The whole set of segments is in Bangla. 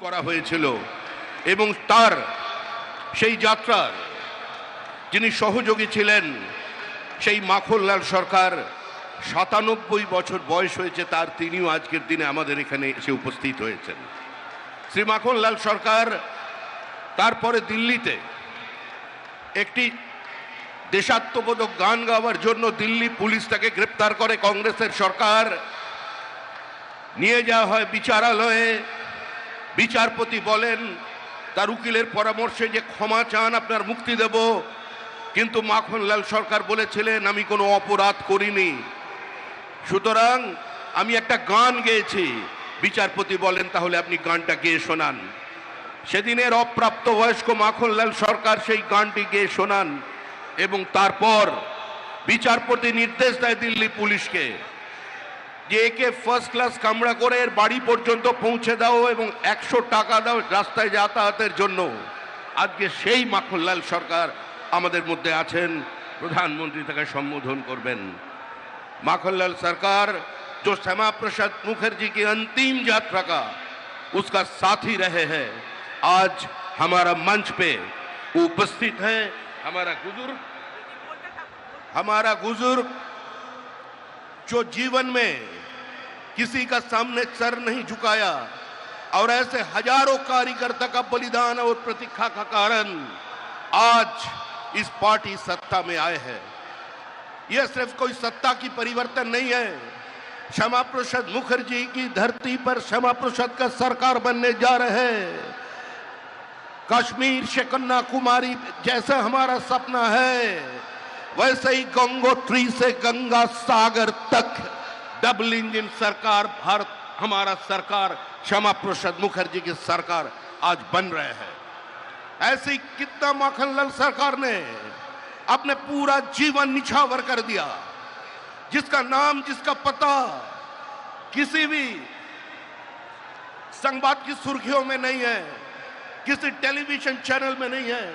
করা হয়েছিল এবং তার সেই যাত্রার যিনি সহযোগী ছিলেন সেই মাখনলাল সরকার ৯৭ বছর বয়স হয়েছে তার, তিনিও আজকের দিনে আমাদের এখানে এসে উপস্থিত হয়েছেন। শ্রী মাখনলাল সরকার তারপরে দিল্লিতে একটি দেশাত্মবোধক গান গাওয়ার জন্য দিল্লি পুলিশ তাকে গ্রেপ্তার করে, কংগ্রেসের সরকার নিয়ে যাওয়া হয় বিচারালয়ে। বিচারপতি বলেন তার উকিলের পরামর্শে যে ক্ষমা চান, আপনার মুক্তি দেব, কিন্তু মাখনলাল সরকার বলেছিলেন আমি কোনো অপরাধ করিনি, সুতরাং আমি একটা গান গেয়েছি। বিচারপতি বলেন তাহলে আপনি গানটা গেয়ে শোনান। সেদিনের অপ্রাপ্তবয়স্ক মাখনলাল সরকার সেই গানটি গেয়ে শোনান এবং তারপর বিচারপতি নির্দেশ দেয় দিল্লি পুলিশকে যে একে ফার্স্ট ক্লাস কামরা করে এর বাড়ি পর্যন্ত পৌঁছে দাও এবং ১০০ টাকা দাও রাস্তায় যাতায়াতের জন্য। আজকে সেই মাখনলাল সরকার আমাদের মধ্যে আছেন, প্রধানমন্ত্রী তাকে সম্বোধন করবেন। माखनलाल सरकार जो श्यामा प्रसाद मुखर्जी की अंतिम यात्रा का उसका साथी रहे हैं, आज हमारा मंच पे उपस्थित है। हमारा बुजुर्ग जो जीवन में किसी का सामने सर नहीं झुकाया और ऐसे हजारों कार्यकर्ता का बलिदान और प्रतीक्षा का कारण आज इस पार्टी सत्ता में आए हैं। यह सिर्फ कोई सत्ता की परिवर्तन नहीं है, श्यामा प्रसाद मुखर्जी की धरती पर श्यामा प्रसाद का सरकार बनने जा रहे हैं। कश्मीर से कन्याकुमारी जैसा हमारा सपना है, वैसे ही गंगोत्री से गंगा सागर तक डबल इंजन सरकार भारत, हमारा सरकार श्यामा प्रसाद मुखर्जी की सरकार आज बन रहे हैं। ऐसी कितना माखनलाल सरकार ने अपने पूरा जीवन निछावर कर दिया, जिसका नाम जिसका पता किसी भी संवाद की सुर्खियों में नहीं है, किसी टेलीविजन चैनल में नहीं है,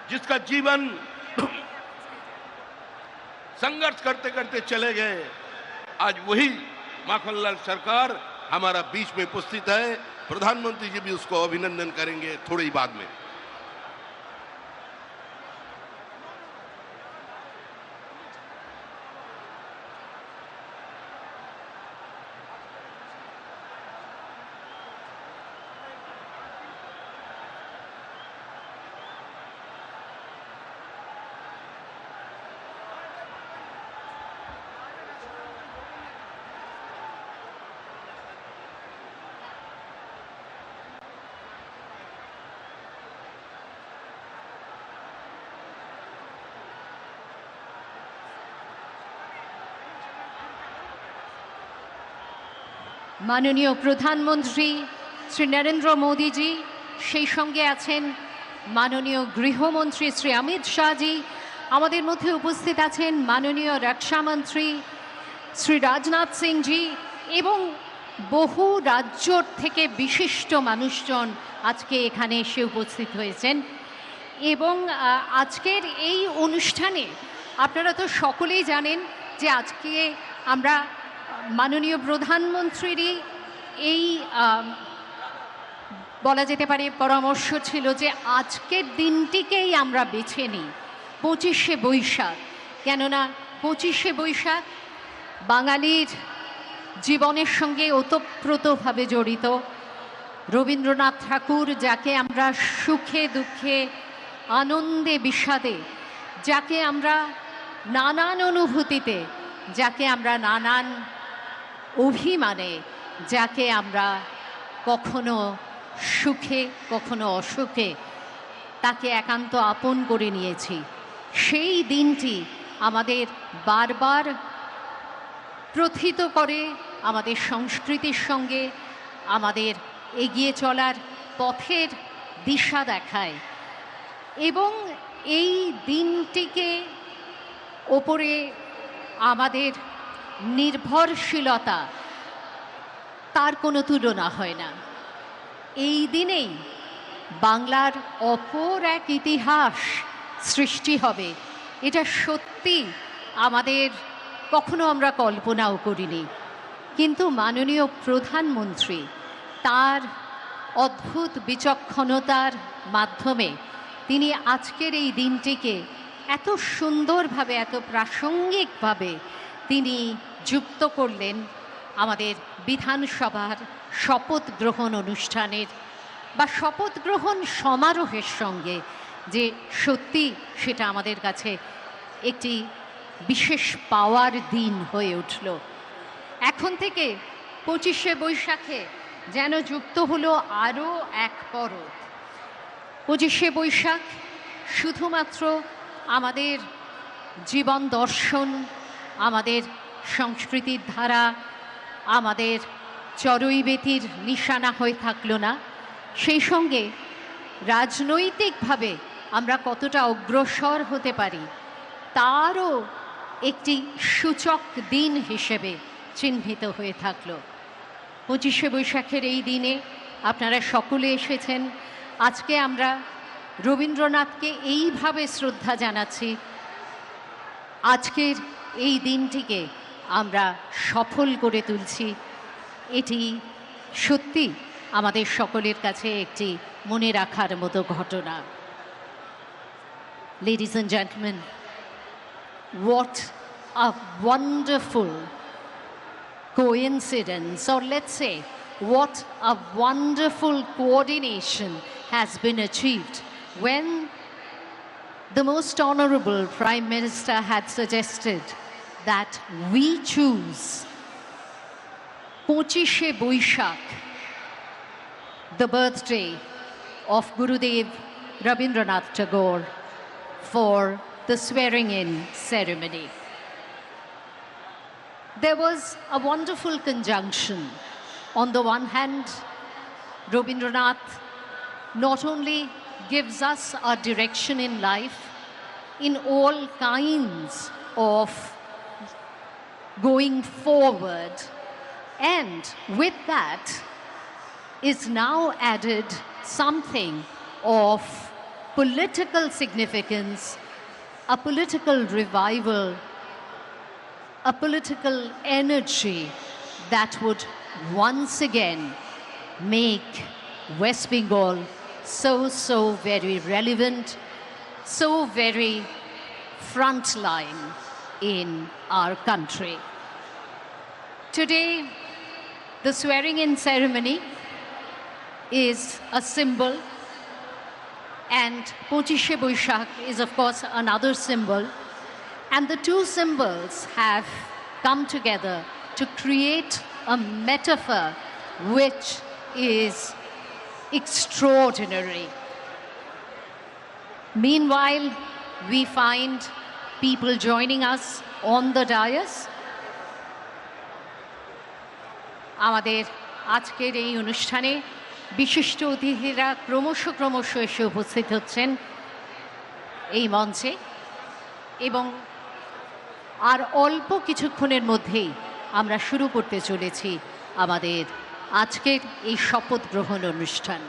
जिसका जीवन संघर्ष करते करते चले गए। आज वही माखनलाल सरकार हमारा बीच में उपस्थित है। प्रधानमंत्री जी भी उसको अभिनंदन करेंगे थोड़ी बाद में। মাননীয় প্রধানমন্ত্রী শ্রী নরেন্দ্র মোদীজি, সেই সঙ্গে আছেন মাননীয় গৃহমন্ত্রী শ্রী অমিত শাহজি, আমাদের মধ্যে উপস্থিত আছেন মাননীয় রক্ষামন্ত্রী শ্রী রাজনাথ সিংজি এবং বহু রাজ্য থেকে বিশিষ্ট মানুষজন আজকে এখানে এসে উপস্থিত হয়েছেন। এবং আজকের এই অনুষ্ঠানে আপনারা তো সকলেই জানেন যে আজকে আমরা মাননীয় প্রধানমন্ত্রীরই এই বলা যেতে পারে পরামর্শ ছিল যে আজকের দিনটিকেই আমরা বেছে নিই ২৫শে বৈশাখ। কেননা ২৫শে বৈশাখ বাঙালির জীবনের সঙ্গে ওতপ্রোতভাবে জড়িত। রবীন্দ্রনাথ ঠাকুর, যাকে আমরা সুখে দুঃখে আনন্দে বিষাদে, যাকে আমরা নানান অনুভূতিতে, যাকে আমরা নানান অভিমানে, যাকে আমরা কখনো সুখে কখনো অসুখে তাকে একান্ত আপন করে নিয়েছি, সেই দিনটি আমাদের বারবার প্রথিত করে, আমাদের সংস্কৃতির সঙ্গে আমাদের এগিয়ে চলার পথের দিশা দেখায়। এবং এই দিনটিকে ওপরে আমাদের নির্ভরশীলতা, তার কোনো তুলনা হয় না। এই দিনেই বাংলার অপর এক ইতিহাস সৃষ্টি হবে, এটা সত্যি আমাদের কখনো আমরা কল্পনাও করিনি। কিন্তু মাননীয় প্রধানমন্ত্রী তার অদ্ভুত বিচক্ষণতার মাধ্যমে তিনি আজকের এই দিনটিকে এত সুন্দরভাবে, এত প্রাসঙ্গিকভাবে তিনি যুক্ত করলেন আমাদের বিধানসভার শপথ গ্রহণ অনুষ্ঠানের বা শপথ গ্রহণ সমারোহের সঙ্গে, যে সত্যি সেটা আমাদের কাছে একটি বিশেষ পাওয়ার দিন হয়ে উঠল। এখন থেকে 25শে বৈশাখে যেন যুক্ত হলো আরও এক পরব। 25শে বৈশাখ শুধুমাত্র আমাদের জীবন দর্শন, আমাদের সংস্কৃতির ধারা, আমাদের চড়ুইবেতির নিশানা হয়ে থাকলো না, সেই সঙ্গে রাজনৈতিকভাবে আমরা কতটা অগ্রসর হতে পারি তারও একটি সূচক দিন হিসেবে চিহ্নিত হয়ে থাকলো। 25শে বৈশাখের এই দিনে আপনারা সকলে এসেছেন। আজকে আমরা রবীন্দ্রনাথকে এইভাবে শ্রদ্ধা জানাচ্ছি, আজকের এই দিনটিকে আমরা সফল করে তুলছি। এটি সত্যি আমাদের সকলের কাছে একটি মনে রাখার মতো ঘটনা। Ladies and gentlemen, what a wonderful coincidence, or let's say, what a wonderful coordination has been achieved when the most honorable Prime Minister had suggested that we choose 25শে Boishakh, the birthday of Gurudev Rabindranath Tagore, for the swearing-in ceremony. There was a wonderful conjunction. On the one hand, Rabindranath not only gives us a direction in life in all kinds of going forward, and with that is now added something of political significance, a political revival, a political energy that would once again make West Bengal so very relevant, so very frontline in our country. Today, the swearing-in ceremony is a symbol, and 25শে Boishakh is of course another symbol, and the two symbols have come together to create a metaphor which is extraordinary. Meanwhile, we find people joining us on the dais. আমাদের আজকের এই অনুষ্ঠানে বিশিষ্ট অতিথিরা ক্রমশ এসে উপস্থিত হচ্ছেন এই মঞ্চে, এবং আর অল্প কিছুক্ষণের মধ্যেই আমরা শুরু করতে চলেছি আমাদের আজকের এই শপথ গ্রহণ অনুষ্ঠান।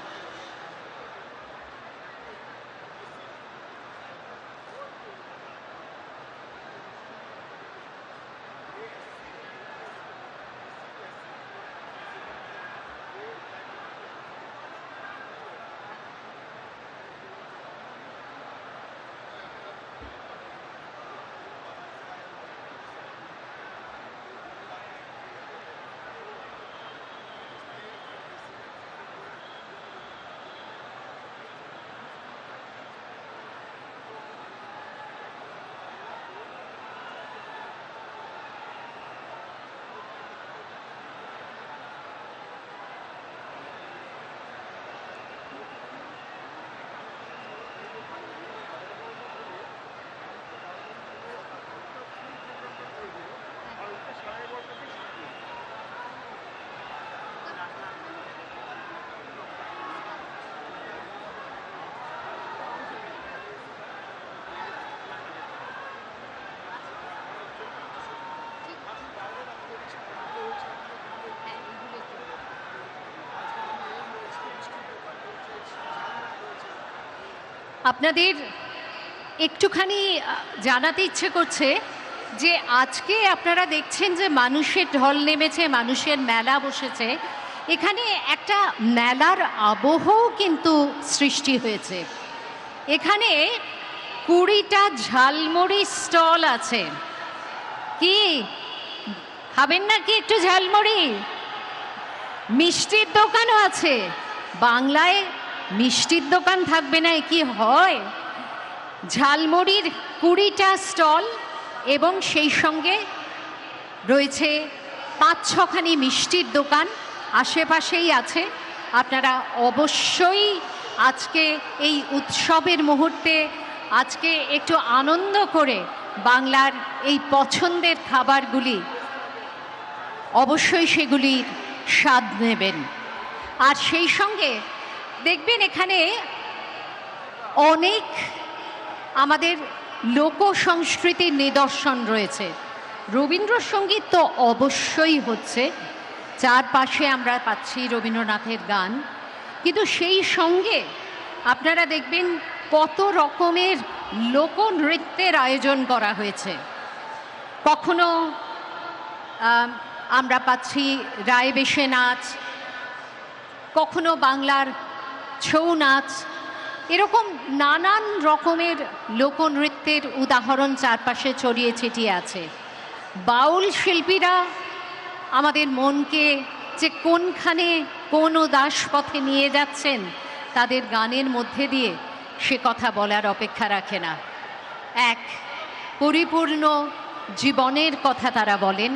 আপনাদের একটুখানি জানাতে ইচ্ছে করছে যে আজকে আপনারা দেখছেন যে মানুষের ঢল নেমেছে, মানুষের মেলা বসেছে, এখানে একটা মেলার আবহও কিন্তু সৃষ্টি হয়েছে। এখানে 20টা ঝালমুড়ি স্টল আছে। কি খাবেন নাকি একটু ঝালমুড়ি? মিষ্টির দোকানও আছে। বাংলায় মিষ্টির দোকান থাকবে না, কি হয়? ঝালমুড়ির 20টা স্টল এবং সেই সঙ্গে রয়েছে 5-6খানি মিষ্টির দোকান আশেপাশেই আছে। আপনারা অবশ্যই আজকে এই উৎসবের মুহূর্তে আজকে একটু আনন্দ করে বাংলার এই পছন্দের খাবারগুলি অবশ্যই সেগুলির স্বাদ নেবেন। আর সেই সঙ্গে দেখবেন এখানে অনেক আমাদের লোক সংস্কৃতির নিদর্শন রয়েছে। রবীন্দ্রসঙ্গীত তো অবশ্যই হচ্ছে, চারপাশে আমরা পাচ্ছি রবীন্দ্রনাথের গান, কিন্তু সেই সঙ্গে আপনারা দেখবেন কত রকমের লোকনৃত্যের আয়োজন করা হয়েছে। কখনো আমরা পাচ্ছি রায়বেশে নাচ, কখনো বাংলার ছৌ নাচ, এরকম নানান রকমের লোকনৃত্যের উদাহরণ চারপাশে ছড়িয়ে ছিটিয়ে আছে। বাউল শিল্পীরা আমাদের মনকে যে কোনখানে কোন উদাস পথে নিয়ে যাচ্ছেন তাদের গানের মধ্যে দিয়ে, সে কথা বলার অপেক্ষা রাখে না। এক পরিপূর্ণ জীবনের কথা তারা বলেন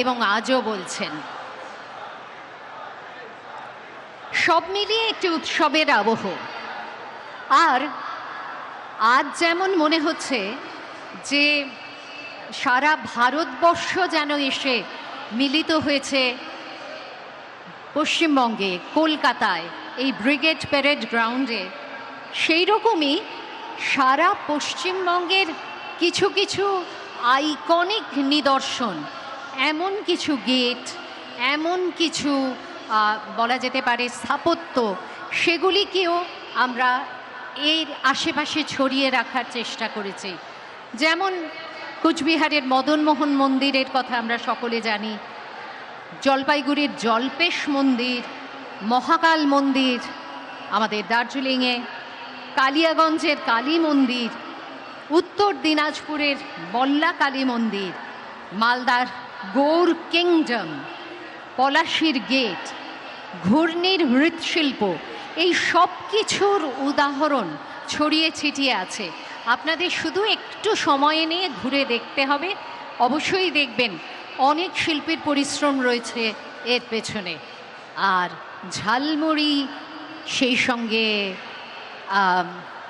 এবং আজও বলছেন। সব মিলিয়ে একটি উৎসবের আবহ। আর আজ যেমন মনে হচ্ছে যে সারা ভারতবর্ষ যেন এসে মিলিত হয়েছে পশ্চিমবঙ্গে, কলকাতায়, এই ব্রিগেড প্যারেড গ্রাউন্ডে, সেই রকমই সারা পশ্চিমবঙ্গের কিছু কিছু আইকনিক নিদর্শন, এমন কিছু গেট, এমন কিছু বলা যেতে পারে স্থাপত্য, সেগুলিকেও আমরা এর আশেপাশে ছড়িয়ে রাখার চেষ্টা করেছি। যেমন কুচবিহারের মদনমোহন মন্দিরের কথা আমরা সকলে জানি, জলপাইগুড়ির জল্পেশ মন্দির, মহাকাল মন্দির, আমাদের দার্জিলিংয়ে কালিয়াগঞ্জের কালী মন্দির, উত্তর দিনাজপুরের বল্লা কালী মন্দির, মালদার গৌর কিংডম, পলাশির গেট, ঘূর্ণির মৃৎশিল্প, এই সব কিছুর উদাহরণ ছড়িয়ে ছিটিয়ে আছে। আপনাদের শুধু একটু সময় নিয়ে ঘুরে দেখতে হবে। অবশ্যই দেখবেন অনেক শিল্পীর পরিশ্রম রয়েছে এর পেছনে। আর ঝালমুড়ি, সেই সঙ্গে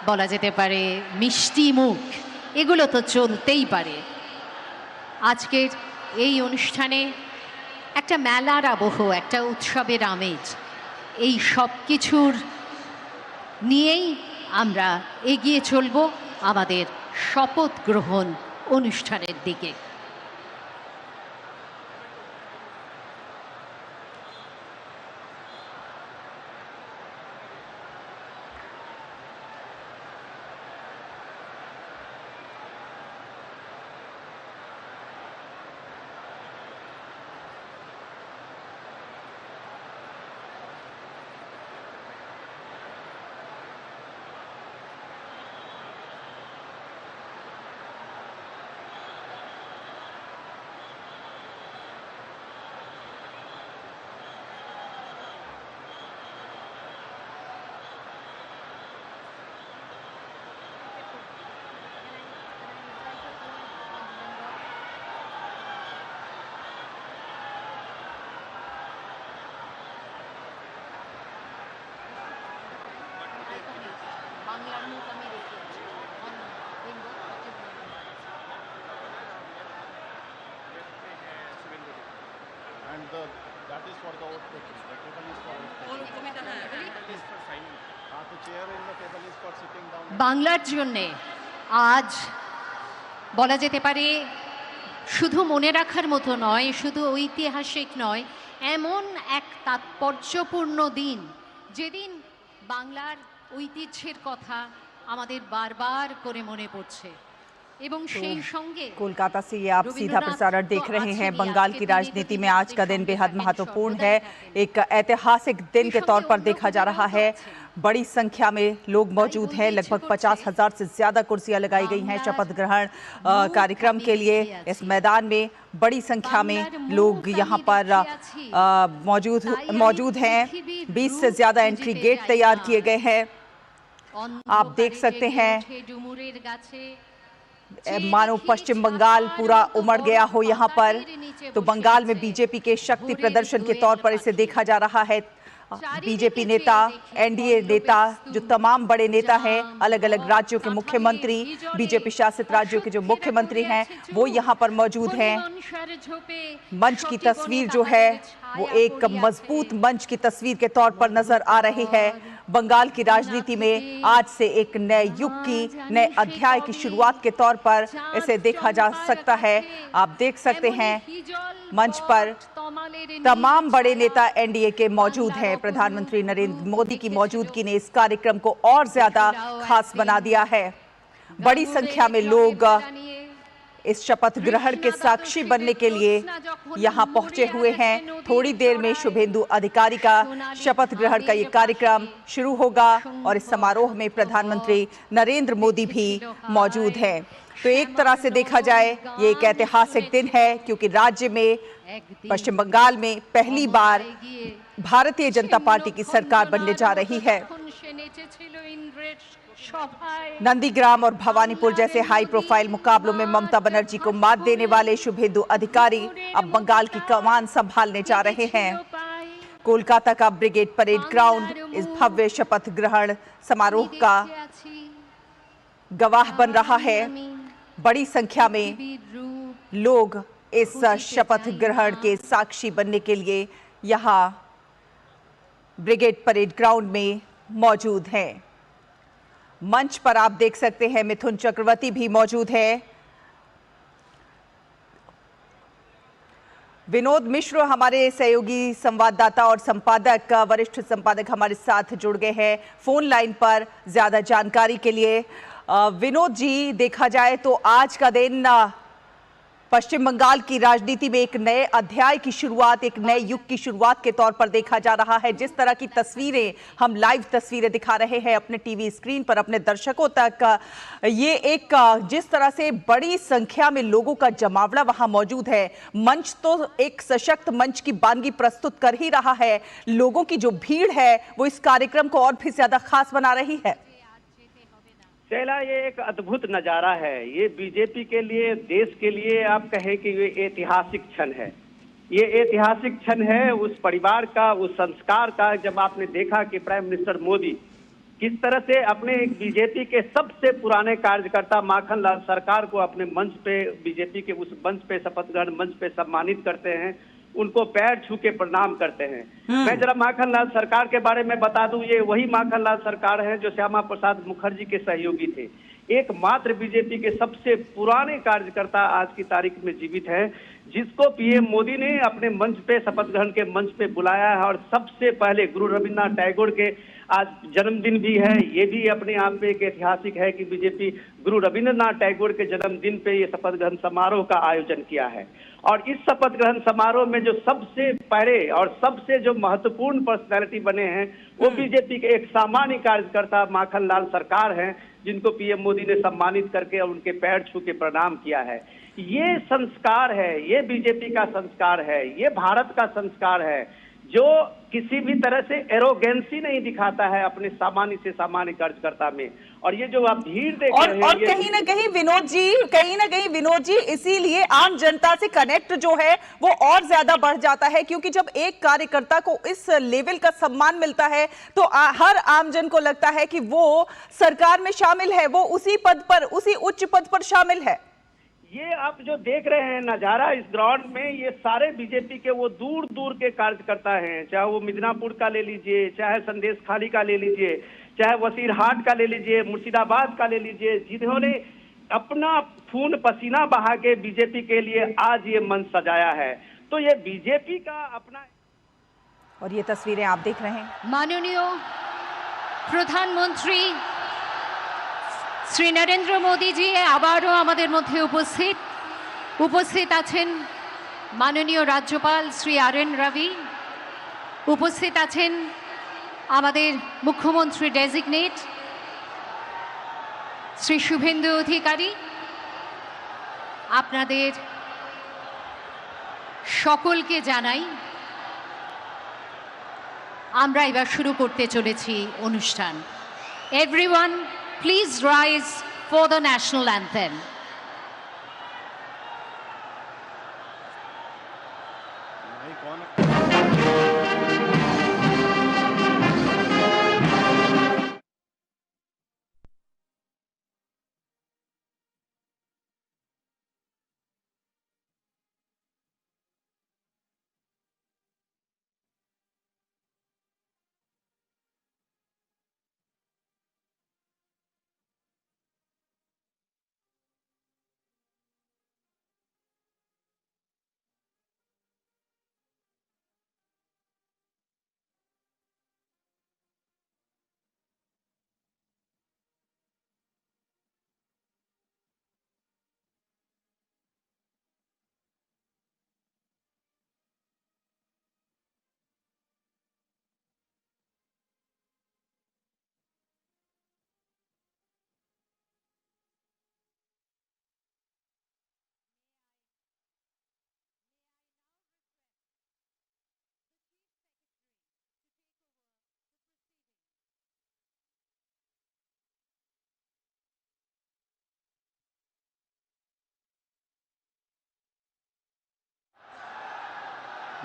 বলা যেতে পারে মিষ্টি মুখ, এগুলো তো চলতেই পারে। আজকের এই অনুষ্ঠানে একটা মেলার আবহ, একটা উৎসবের আমেজ, এই সব কিছুর নিয়েই আমরা এগিয়ে চলব আমাদের শপথ গ্রহণ অনুষ্ঠানের দিকে। That is for the vote taking. The table is for vote taking. The chair in the table is for sitting down. বাংলার জন্যে আজ বলা যেতে পারে শুধু মনে রাখার মতো নয়, শুধু ঐতিহাসিক নয়, এমন এক তাৎপর্যপূর্ণ দিন, যেদিন বাংলার ঐতিহ্যের কথা আমাদের বারবার করে মনে পড়ছে। এবং সেই সঙ্গে कोलकाता से ये आप सीधा प्रसारण देख रहे हैं। बंगाल की राजनीति में आज का दिन बेहद महत्वपूर्ण है। एक ऐतिहासिक दिन के तौर पर देखा जा रहा है। बड़ी संख्या में लोग मौजूद हैं। लगभग 50,000 से ज्यादा कुर्सियां लगाई गई हैं शपथ ग्रहण कार्यक्रम के लिए। इस मैदान में बड़ी संख्या में लोग यहां पर मौजूद हैं। 20 से ज्यादा एंट्री गेट तैयार किए गए हैं। आप देख सकते हैं मानो पश्चिम बंगाल पूरा उमड़ गया हो यहाँ पर। तो बंगाल में बीजेपी के शक्ति प्रदर्शन के तौर पर इसे देखा जा रहा है। बीजेपी नेता, एनडीए नेता, जो तमाम बड़े नेता हैं, अलग अलग राज्यों के मुख्यमंत्री, बीजेपी शासित राज्यों के जो मुख्यमंत्री हैं, वो यहाँ पर मौजूद हैं। मंच की तस्वीर जो है वो एक मजबूत मंच की तस्वीर के तौर पर नजर आ रही है। बंगाल की राजनीति में आज से एक नए युग की, नए अध्याय की शुरुआत के तौर पर इसे देखा जा सकता है। आप देख सकते हैं मंच पर तमाम बड़े नेता एनडीए के मौजूद हैं। प्रधानमंत्री नरेंद्र मोदी की मौजूदगी ने इस कार्यक्रम को और ज्यादा खास बना दिया है। बड़ी संख्या में लोग इस शपथ ग्रहण के साक्षी बनने के लिए यहाँ पहुंचे हुए हैं। थोड़ी देर में शुभेंदु अधिकारी का शपथ ग्रहण का ये कार्यक्रम शुरू होगा और इस समारोह में प्रधानमंत्री नरेंद्र मोदी भी मौजूद हैं। तो एक तरह से देखा जाए ये एक ऐतिहासिक दिन है, क्योंकि राज्य में, पश्चिम बंगाल में पहली बार भारतीय जनता पार्टी की सरकार बनने जा रही है। नंदीग्राम और भवानीपुर जैसे हाई प्रोफाइल मुकाबलों में ममता बनर्जी को मात देने वाले शुभेंदु अधिकारी अब बंगाल की कमान संभालने जा रहे हैं। कोलकाता का ब्रिगेड परेड ग्राउंड इस भव्य शपथ ग्रहण समारोह का गवाह बन रहा है। बड़ी संख्या में लोग इस शपथ ग्रहण के साक्षी बनने के लिए यहाँ ब्रिगेड परेड ग्राउंड में मौजूद हैं। मंच पर आप देख सकते हैं मिथुन चक्रवर्ती भी मौजूद है। विनोद मिश्र हमारे सहयोगी संवाददाता और संपादक, वरिष्ठ संपादक हमारे साथ जुड़ गए हैं फोन लाइन पर ज्यादा जानकारी के लिए। विनोद जी, देखा जाए तो आज का दिन पश्चिम बंगाल की राजनीति में एक नए अध्याय की शुरुआत, एक नए युग की शुरुआत के तौर पर देखा जा रहा है। जिस तरह की तस्वीरें हम लाइव तस्वीरें दिखा रहे हैं अपने टीवी स्क्रीन पर अपने दर्शकों तक, ये एक जिस तरह से बड़ी संख्या में लोगों का जमावड़ा वहां मौजूद है। मंच तो एक सशक्त मंच की वानगी प्रस्तुत कर ही रहा है। लोगों की जो भीड़ है वो इस कार्यक्रम को और भी ज्यादा खास बना रही है। शैला, ये एक अद्भुत नजारा है। ये बीजेपी के लिए, देश के लिए आप कहें कि ये ऐतिहासिक क्षण है। ये ऐतिहासिक क्षण है उस परिवार का, उस संस्कार का, जब आपने देखा कि प्राइम मिनिस्टर मोदी किस तरह से अपने बीजेपी के सबसे पुराने कार्यकर्ता माखन लाल सरकार को अपने मंच पे, बीजेपी के उस मंच पे, शपथ ग्रहण मंच पे सम्मानित करते हैं, उनको पैर छू के प्रणाम करते हैं। मैं जरा माखन लाल सरकार के बारे में बता दूं, ये वही माखन लाल सरकार है जो श्यामा प्रसाद मुखर्जी के सहयोगी थे। एकमात्र बीजेपी के सबसे पुराने कार्यकर्ता आज की तारीख में जीवित है, जिसको पीएम मोदी ने अपने मंच पे, शपथ ग्रहण के मंच पे बुलाया है। और सबसे पहले गुरु रविन्द्रनाथ टैगोर के आज जन्मदिन भी है। ये भी अपने आप में एक ऐतिहासिक है कि बीजेपी गुरु रविन्द्रनाथ टैगोर के जन्मदिन पे ये शपथ ग्रहण समारोह का आयोजन किया है। और इस शपथ ग्रहण समारोह में जो सबसे पहले और सबसे जो महत्वपूर्ण पर्सनैलिटी बने हैं वो बीजेपी के एक सामान्य कार्यकर्ता माखन लाल सरकार हैं, जिनको पीएम मोदी ने सम्मानित करके और उनके पैर छू के प्रणाम किया है। ये संस्कार है, ये बीजेपी का संस्कार है, ये भारत का संस्कार है, जो किसी भी तरह से एरोगेंसी नहीं दिखाता है अपने सामान्य से सामान्य कार्यकर्ता में। और ये जो आप भीड़ देख रहे हैं, और कहीं ना कहीं विनोद जी इसीलिए आम जनता से कनेक्ट जो है वो और ज्यादा बढ़ जाता है, क्योंकि जब एक कार्यकर्ता को इस लेवल का सम्मान मिलता है तो हर आमजन को लगता है कि वो सरकार में शामिल है, वो उसी पद पर, उसी उच्च पद पर शामिल है। ये आप जो देख रहे हैं नजारा इस ग्राउंड में, ये सारे बीजेपी के वो दूर दूर के कार्यकर्ता हैं, चाहे वो मिदनापुर का ले लीजिए, चाहे संदेश खाली का ले लीजिए, चाहे वसीरहाट का ले लीजिए, मुर्शिदाबाद का ले लीजिए, जिन्होंने अपना खून पसीना बहा के बीजेपी के लिए आज ये मंच सजाया है। तो ये बीजेपी का अपना। और ये तस्वीरें आप देख रहे हैं, माननीय प्रधानमंत्री শ্রী নরেন্দ্র মোদীজি আবারও আমাদের মধ্যে উপস্থিত আছেন মাননীয় রাজ্যপাল শ্রী RN রবি, উপস্থিত আছেন আমাদের মুখ্যমন্ত্রী ডেজিগনেট শ্রী শুভেন্দু অধিকারী। আপনাদের সকলকে জানাই আমরা এবার শুরু করতে চলেছি অনুষ্ঠান। Everyone, please rise for the national anthem.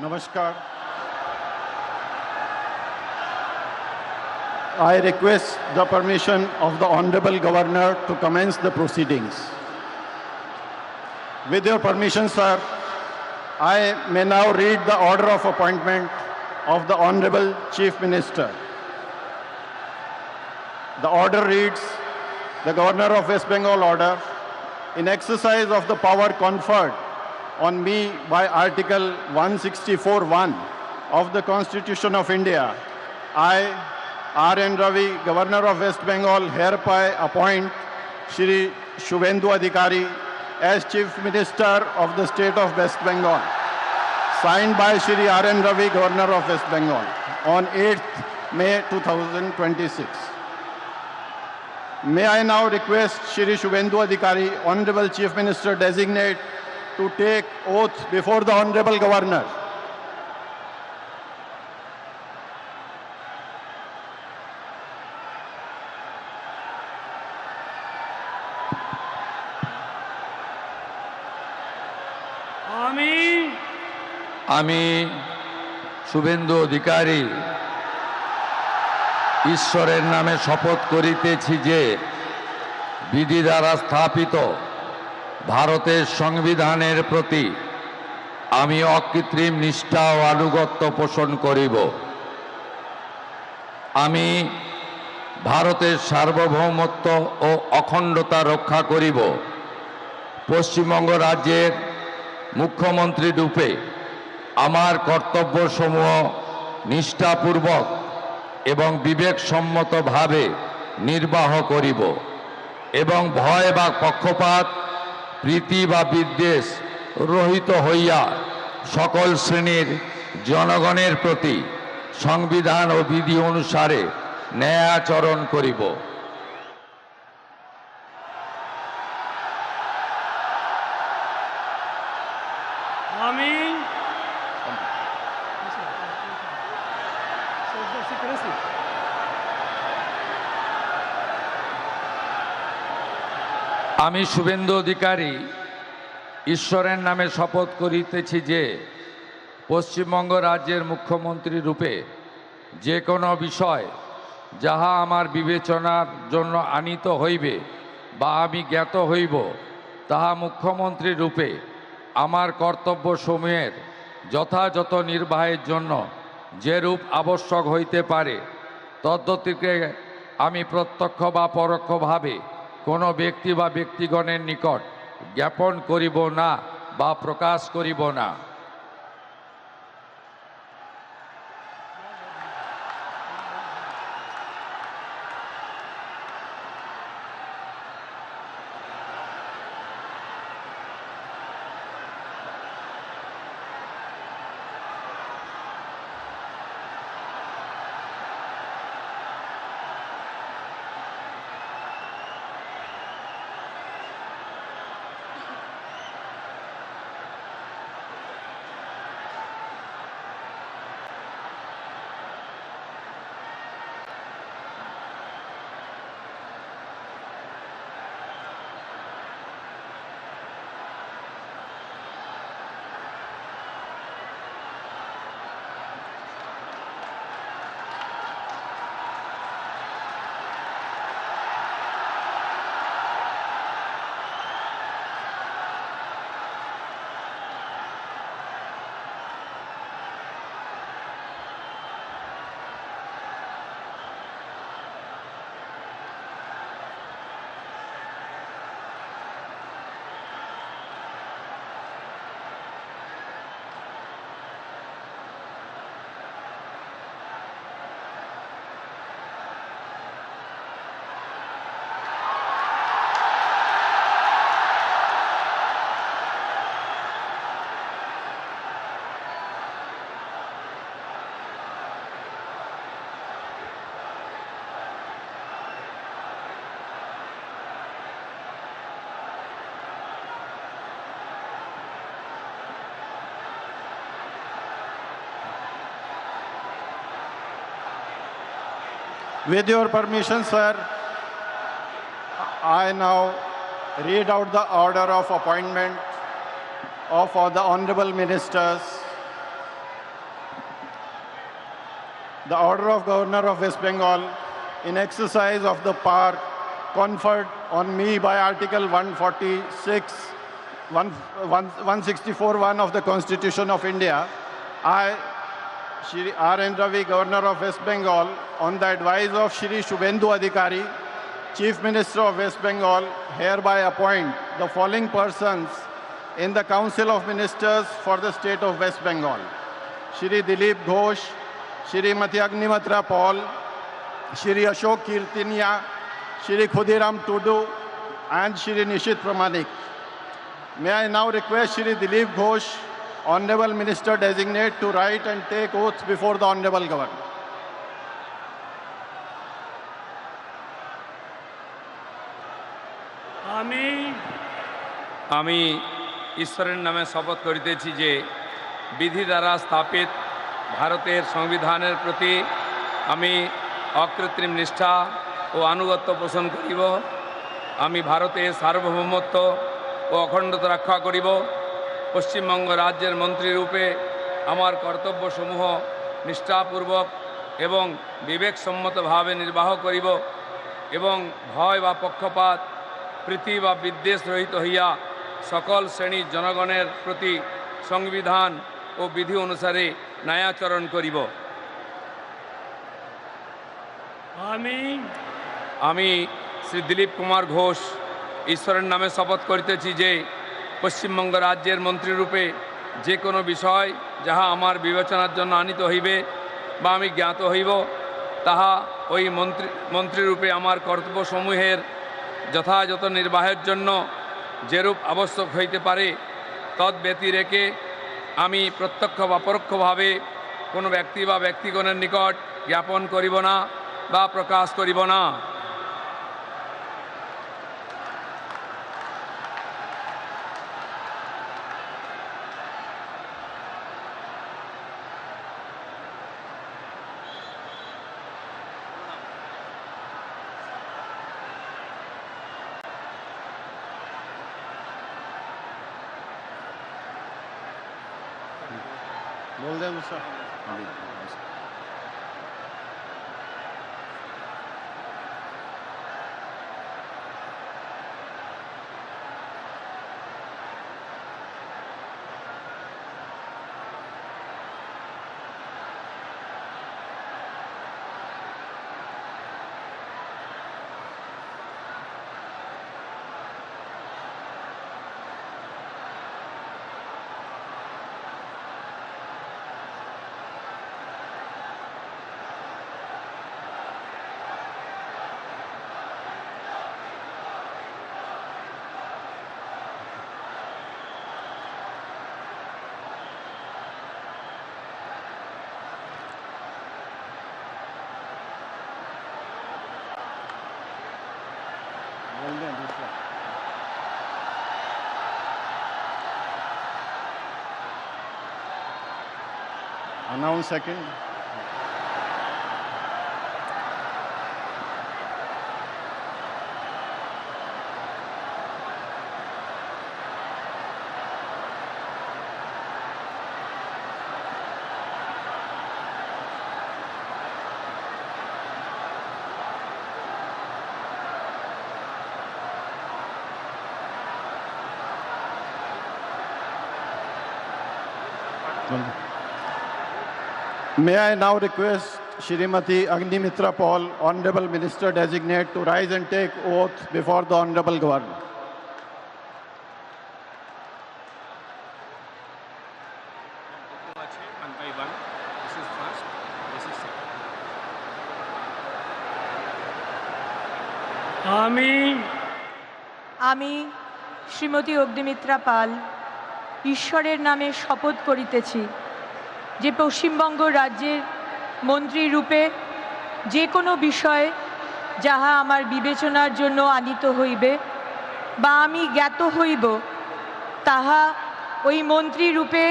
Namaskar. I request the permission of the Honorable Governor to commence the proceedings. With your permission, sir, I may now read the order of appointment of the Honorable Chief Minister. The order reads, the Governor of West Bengal order, in exercise of the power conferred on me by Article 164(1) of the Constitution of India, I, RN Ravi, Governor of West Bengal, hereby appoint Shri Shubhendu Adhikari as Chief Minister of the State of West Bengal, signed by Shri RN Ravi, Governor of West Bengal, on 8th May 2026. May I now request Shri Shubhendu Adhikari, Honorable Chief Minister Designate, to take oath before the Honorable Governor. আমি শুভেন্দু অধিকারী ঈশ্বরের নামে শপথ করিতেছি যে বিধি দ্বারা স্থাপিত ভারতের সংবিধানের প্রতি আমি অকৃত্রিম নিষ্ঠা ও আনুগত্য পোষণ করিব। আমি ভারতের সার্বভৌমত্ব ও অখণ্ডতা রক্ষা করিব। পশ্চিমবঙ্গ রাজ্যের মুখ্যমন্ত্রী রূপে আমার কর্তব্যসমূহ নিষ্ঠাপূর্বক এবং বিবেকসম্মতভাবে নির্বাহ করিব এবং ভয় বা পক্ষপাত, প্রীতি বা বিদ্বেষ রহিত হইয়া সকল শ্রেণীর জনগণের প্রতি সংবিধান ও বিধি অনুসারে ন্যায়াচরণ করিব। আমি শুভেন্দু অধিকারী ঈশ্বরের নামে শপথ করিতেছি যে পশ্চিমবঙ্গ রাজ্যের মুখ্যমন্ত্রী রূপে যে কোনো বিষয় যাহা আমার বিবেচনার জন্য আনীত হইবে বা আমি জ্ঞাত হইব, তাহা মুখ্যমন্ত্রী রূপে আমার কর্তব্যসমূহের যথাযথ নির্বাহের জন্য যেরূপ আবশ্যক হইতে পারে তদ্গতিকে আমি প্রত্যক্ষ বা পরোক্ষভাবে কোনো ব্যক্তি বা ব্যক্তিগণের নিকট জ্ঞাপন করিব না বা প্রকাশ করিব না। With your permission, sir, I now read out the order of appointment of all the honorable ministers. The order of Governor of West Bengal in exercise of the power conferred on me by Article 164(1) of the Constitution of India, I, Shri R.N. Ravi, Governor of West Bengal, on the advice of Shri Shubhendu Adhikari, Chief Minister of West Bengal, hereby appoint the following persons in the Council of Ministers for the State of West Bengal: Shri Dilip Ghosh, Shrimati Agnimitra Paul, Shri Ashok Kirtinia, Shri Khudiram Tudu, and Shri Nishit Pramanik. May I now request Shri Dilip Ghosh, Honorable Minister Designate, to write and take oath before the Honorable Governor. আমি ঈশ্বরের নামে শপথ করিতেছি যে বিধি দ্বারা স্থাপিত ভারতের সংবিধানের প্রতি আমি অকৃত্রিম নিষ্ঠা ও আনুগত্য পোষণ করিব। আমি ভারতের সার্বভৌমত্ব ও অখণ্ডতা রক্ষা করিব। পশ্চিমবঙ্গ রাজ্যের মন্ত্রীরূপে আমার কর্তব্যসমূহ নিষ্ঠাপূর্বক এবং বিবেকসম্মতভাবে নির্বাহ করিব এবং ভয় বা পক্ষপাত প্রীতি বা বিদ্বেষ রহিত হইয়া সকল শ্রেণীর জনগণের প্রতি সংবিধান ও বিধি অনুসারে ন্যায়াচরণ করিব। আমি শ্রী দিলীপ কুমার ঘোষ ঈশ্বরের নামে শপথ করিতেছি যে পশ্চিমবঙ্গ রাজ্যের মন্ত্রীরূপে যে কোনো বিষয় যাহা আমার বিবেচনার জন্য আনিত হইবে বা আমি জ্ঞাত হইব, তাহা ওই মন্ত্রীরূপে আমার কর্তব্যসমূহের যথাযথ নির্বাহের জন্য যেরূপ আবশ্যক হইতে পারে তদ্ব্যতিরেকে আমি প্রত্যক্ষ বা পরোক্ষভাবে কোনো ব্যক্তি বা ব্যক্তিগণের নিকট জ্ঞাপন করিব না বা প্রকাশ করিব না। बोल दें sir. Announce second. May I now request Shrimati Agnimitra Paul, Honorable Minister Designate, to rise and take oath before the Honorable Governor. আমি শ্রীমতী অগ্নিমিত্রা পাল ঈশ্বরের নামে শপথ করিতেছি যে পশ্চিমবঙ্গ রাজ্যের মন্ত্রী রূপে যে কোনো বিষয় যাহা আমার বিবেচনার জন্য আনিত হইবে বা আমি জ্ঞাত হইব, তাহা ওই মন্ত্রী রূপে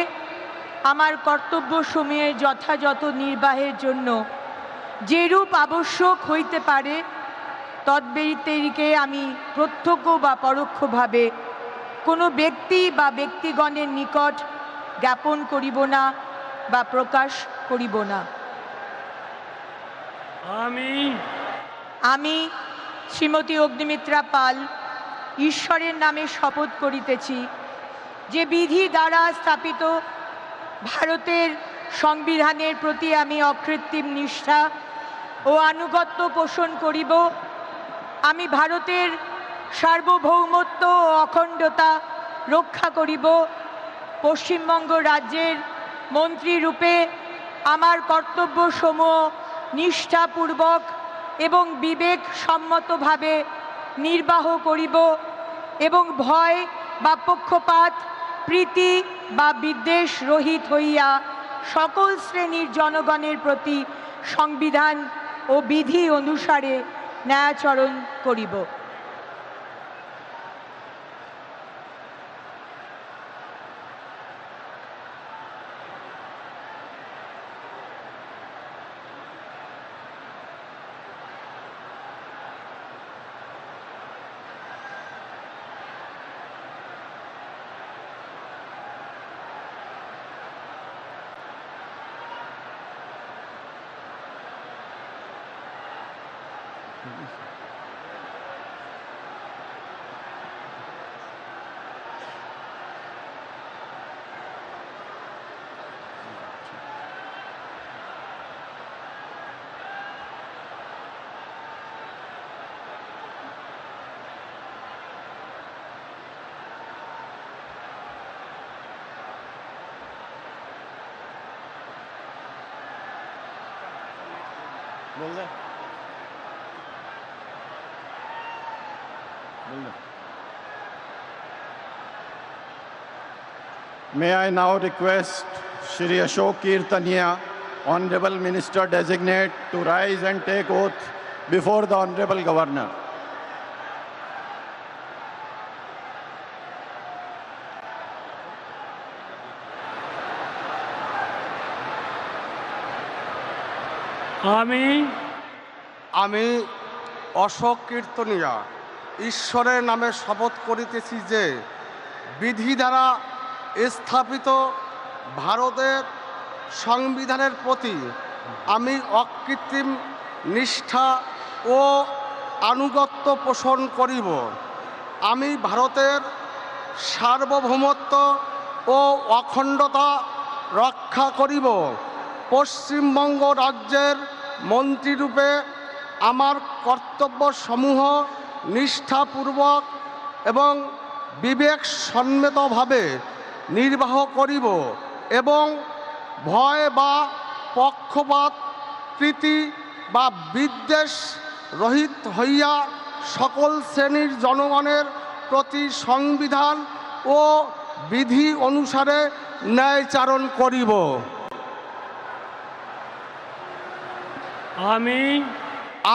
আমার কর্তব্যসমূহের যথাযথ নির্বাহের জন্য যেরূপ আবশ্যক হইতে পারে তদ্ব্যতিরিকে আমি প্রত্যক্ষ বা পরোক্ষভাবে কোনো ব্যক্তি বা ব্যক্তিগণের নিকট জ্ঞাপন করিব না বা প্রকাশ করিব না। আমি শ্রীমতী অগ্নিমিত্রা পাল ঈশ্বরের নামে শপথ করিতেছি যে বিধি দ্বারা স্থাপিত ভারতের সংবিধানের প্রতি আমি অকৃত্রিম নিষ্ঠা ও আনুগত্য পোষণ করিব। আমি ভারতের সার্বভৌমত্ব ও অখণ্ডতা রক্ষা করিব। পশ্চিমবঙ্গ রাজ্যের মন্ত্রীরূপে আমার কর্তব্যসমূহ নিষ্ঠাপূর্বক এবং বিবেকসম্মতভাবে নির্বাহ করিব এবং ভয় বা পক্ষপাত প্রীতি বা বিদ্বেষ রহিত হইয়া সকল শ্রেণীর জনগণের প্রতি সংবিধান ও বিধি অনুসারে ন্যায়াচরণ করিব। May I now request Shri Ashok Kirtania, Honorable Minister Designate, to rise and take oath before the Honorable Governor. আমি অশোক কীর্তনিয়া ঈশ্বরের নামে শপথ করিতেছি যে বিধি দ্বারা স্থাপিত ভারতের সংবিধানের প্রতি আমি অকৃত্রিম নিষ্ঠা ও আনুগত্য পোষণ করিব। আমি ভারতের সার্বভৌমত্ব ও অখণ্ডতা রক্ষা করিব। পশ্চিমবঙ্গ রাজ্যের মন্ত্রীরূপে আমার কর্তব্যসমূহ নিষ্ঠাপূর্বক এবং বিবেকসম্মতভাবে নির্বাহ করিব এবং ভয় বা পক্ষপাত প্রীতি বা বিদ্বেষ রহিত হইয়া সকল শ্রেণীর জনগণের প্রতি সংবিধান ও বিধি অনুসারে ন্যায়চারণ করিব।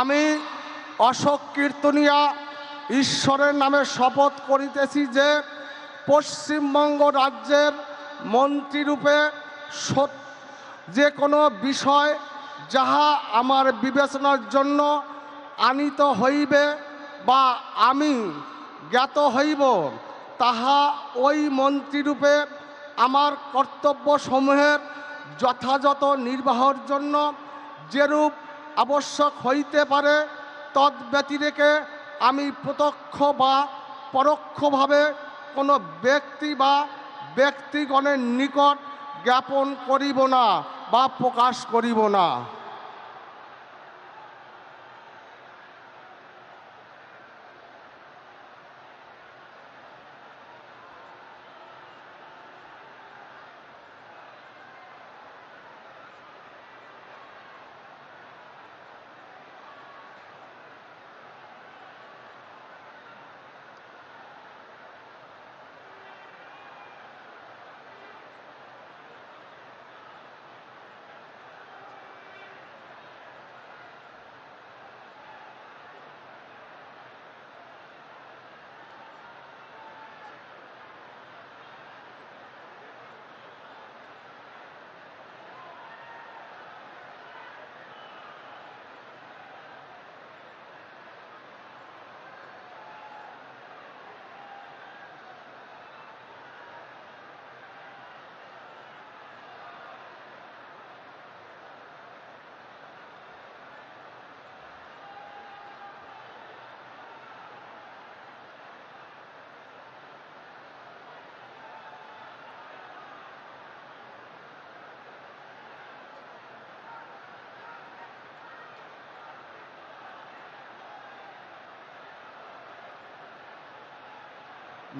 আমি অশোক কীর্তনিয়া ঈশ্বরের নামে শপথ করিতেছি যে পশ্চিমবঙ্গ রাজ্যের মন্ত্রীরূপে যে কোনো বিষয় যাহা আমার বিবেচনার জন্য আনিত হইবে বা আমি জ্ঞাত হইব, তাহা ওই মন্ত্রীরূপে আমার কর্তব্যসমূহের যথাযথ নির্বাহের জন্য যেরূপ আবশ্যক হইতে পারে তদ্ব্যতিরেকে আমি প্রত্যক্ষ বা পরোক্ষভাবে কোনো ব্যক্তি বা ব্যক্তিগণের নিকট জ্ঞাপন করিব না বা প্রকাশ করিব না।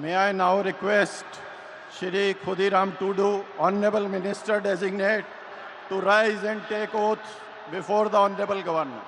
May I now request Shri Khudiram Tudu, Honorable Minister Designate, to rise and take oath before the Honorable Governor.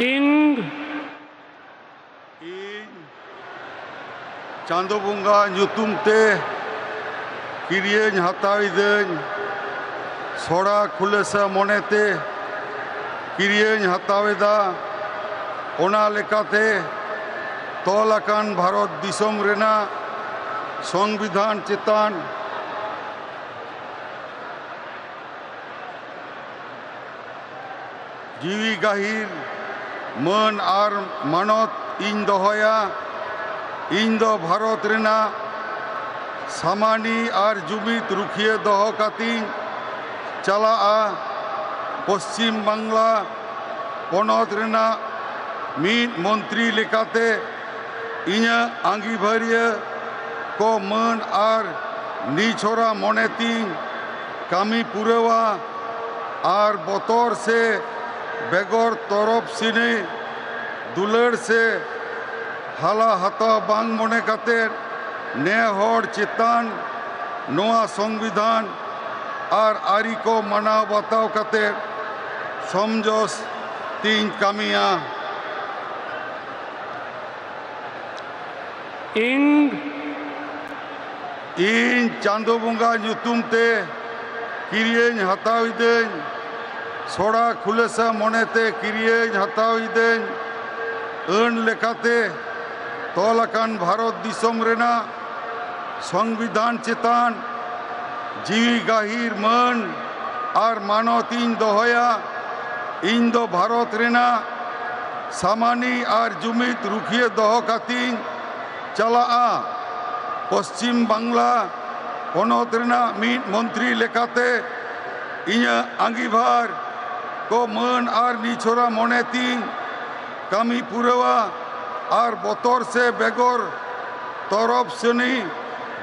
ing Chando bunga nyutum te kiriye hatai den soda khulesa monete kiriye hataweda ona lekate tolakan Bharat disom rena সংবিধান চেতন জিবি গাহির মান আর মানত ইন দহয়া ইন দ ভারত রেনা সামানি আর জুমিত রুখিয়ে দহ কাতিন চালা পশ্চিম বাংলা পনত রেনা মিট মন্ত্রী লেকাতে ইঞা আঙ্গিভারিয়া को मन और नीछोरा मोनेती कामी पुरेवा और बतौर से बेगौर तरफ सिने दुलड़ से हाला हता बांग मोने कते ने होड़ चितान नोआ संविधान और आरी को मनाव बताव कते समझोस तीन कामिया इंग इन Chando Bunga nyutum te kiriyeñ hatawideñ soda khulesa monete kiriyeñ hatawideñ ön lekate tolakan bharat disom rena সংবিধান চেতন জিবি গাহির মান আর মানত ইন দহয়া ইন দ ভারত রেনা সামানি আর জুমিত রুখিয়ে দহ কাতিন চালা पश्चिम बांग्ला पनत रेना मिट मंत्री लेकाते इña आंगीभार को मन और निछोरा मोने तीन कामी पुरेवा और बतौर से बेगौर तरफ सुनी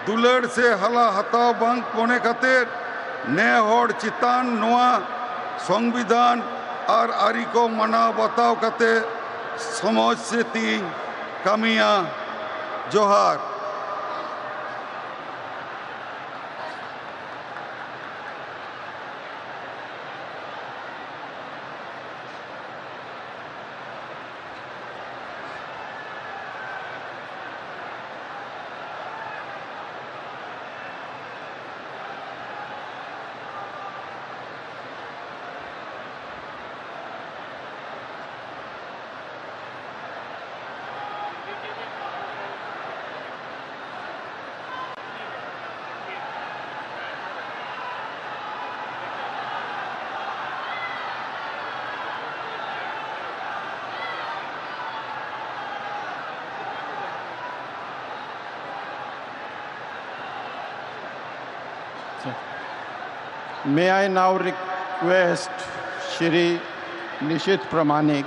दुलड़ से हला हताव बांग मोने खातिर ने होड़ चितान नोआ संविधान और आरी को मनाव बताव कते समझ से तीन कामिया जोहार May I now request Shri Nishit Pramanik,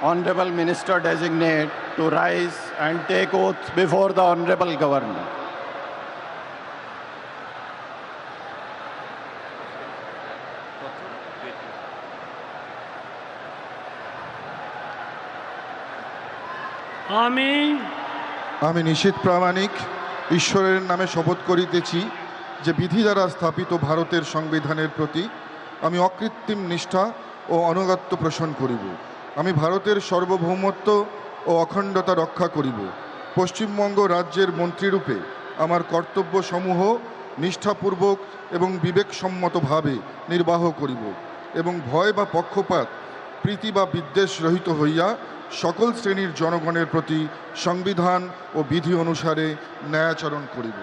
Honorable Minister Designate, to rise and take oath before the Honorable Governor. আমি নিশীথ প্রামাণিক ঈশ্বরের নামে শপথ করিতেছি যে বিধি দ্বারা স্থাপিত ভারতের সংবিধানের প্রতি আমি অকৃত্রিম নিষ্ঠা ও অনুগত্য পোষণ করিব। আমি ভারতের সার্বভৌমত্ব ও অখণ্ডতা রক্ষা করিব। পশ্চিমবঙ্গ রাজ্যের মন্ত্রীরূপে আমার কর্তব্যসমূহ নিষ্ঠাপূর্বক এবং বিবেকসম্মতভাবে নির্বাহ করিব এবং ভয় বা পক্ষপাত প্রীতি বা বিদ্বেষ রহিত হইয়া সকল শ্রেণীর জনগণের প্রতি সংবিধান ও বিধি অনুসারে ন্যায়াচরণ করিব।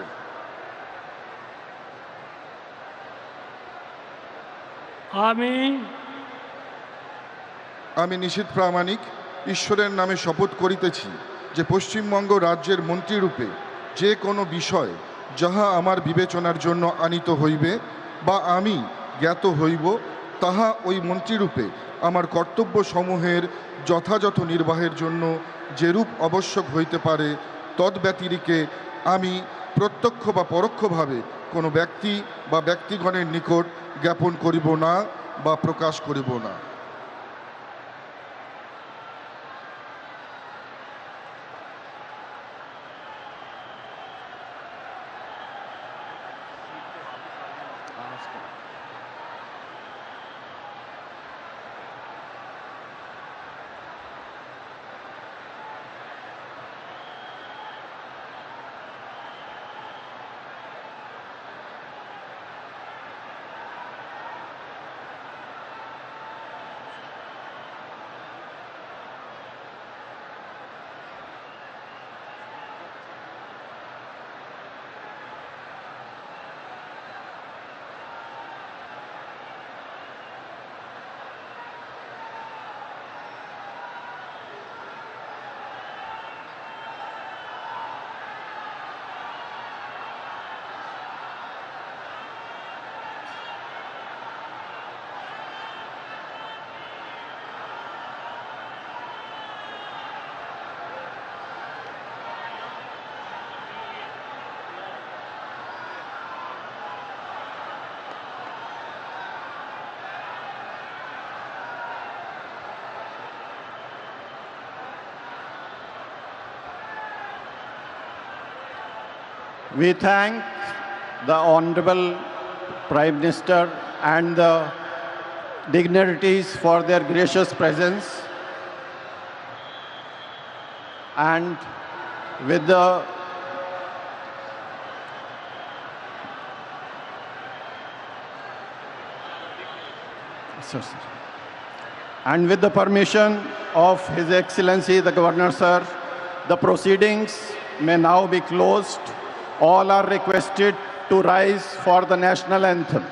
আমি নিশীথ প্রামাণিক ঈশ্বরের নামে শপথ করিতেছি যে পশ্চিমবঙ্গ রাজ্যের মন্ত্রীরূপে যে কোনো বিষয় যাহা আমার বিবেচনার জন্য আনিত হইবে বা আমি জ্ঞাত হইব, তাহা ওই মন্ত্রীরূপে আমার কর্তব্য সমূহের যথাযথ নির্বাহের জন্য যেরূপ আবশ্যক হইতে পারে, তদ্ব্যতিরিকে আমি প্রত্যক্ষ বা পরোক্ষভাবে কোনো ব্যক্তি বা ব্যক্তিগণের নিকট জ্ঞাপন করিব না বা প্রকাশ করিব না। We thank the Honorable Prime Minister and the dignitaries for their gracious presence. And with the And with the permission of His Excellency the Governor, sir, the proceedings may now be closed. All are requested to rise for the national anthem.